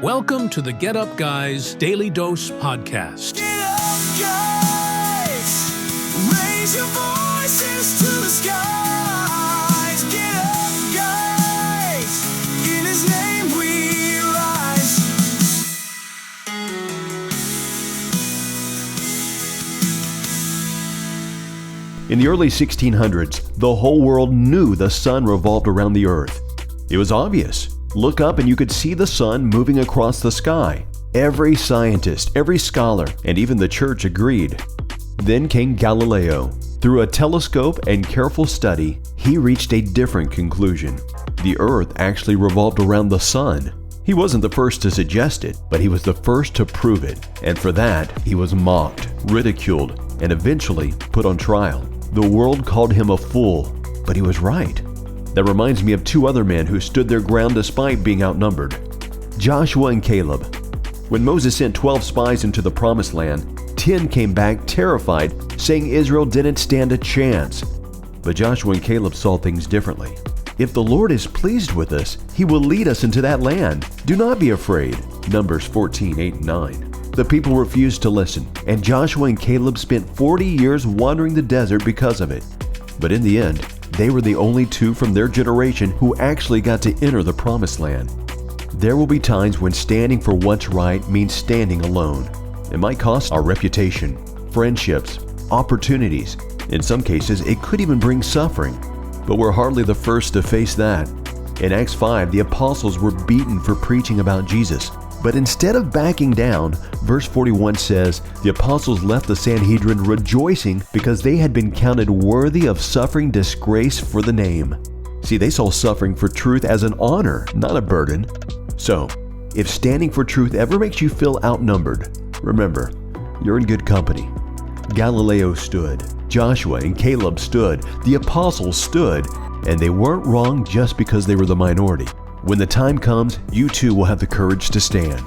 Welcome to the Get Up Guys Daily Dose Podcast. Get up, guys! Raise your voices to the skies! Get up, guys! In His name we rise! In the early 1600s, the whole world knew the sun revolved around the earth. It was obvious. Look up and you could see the sun moving across the sky. Every scientist, every scholar, and even the church agreed. Then came Galileo. Through a telescope and careful study, he reached a different conclusion. The earth actually revolved around the sun. He wasn't the first to suggest it, but he was the first to prove it. And for that, he was mocked, ridiculed, and eventually put on trial. The world called him a fool, but he was right. That reminds me of two other men who stood their ground despite being outnumbered. Joshua and Caleb. When Moses sent 12 spies into the promised land, 10 came back terrified, saying Israel didn't stand a chance. But Joshua and Caleb saw things differently. If the Lord is pleased with us, He will lead us into that land. Do not be afraid. Numbers 14:8 and 9. The people refused to listen, and Joshua and Caleb spent 40 years wandering the desert because of it. But in the end, they were the only two from their generation who actually got to enter the promised land. There will be times when standing for what's right means standing alone. It might cost our reputation, friendships, opportunities. In some cases, it could even bring suffering. But we're hardly the first to face that. In Acts 5, the apostles were beaten for preaching about Jesus. But instead of backing down, verse 41 says, the apostles left the Sanhedrin rejoicing because they had been counted worthy of suffering disgrace for the name. See, they saw suffering for truth as an honor, not a burden. So, if standing for truth ever makes you feel outnumbered, remember, you're in good company. Galileo stood, Joshua and Caleb stood, the apostles stood, and they weren't wrong just because they were the minority. When the time comes, you too will have the courage to stand.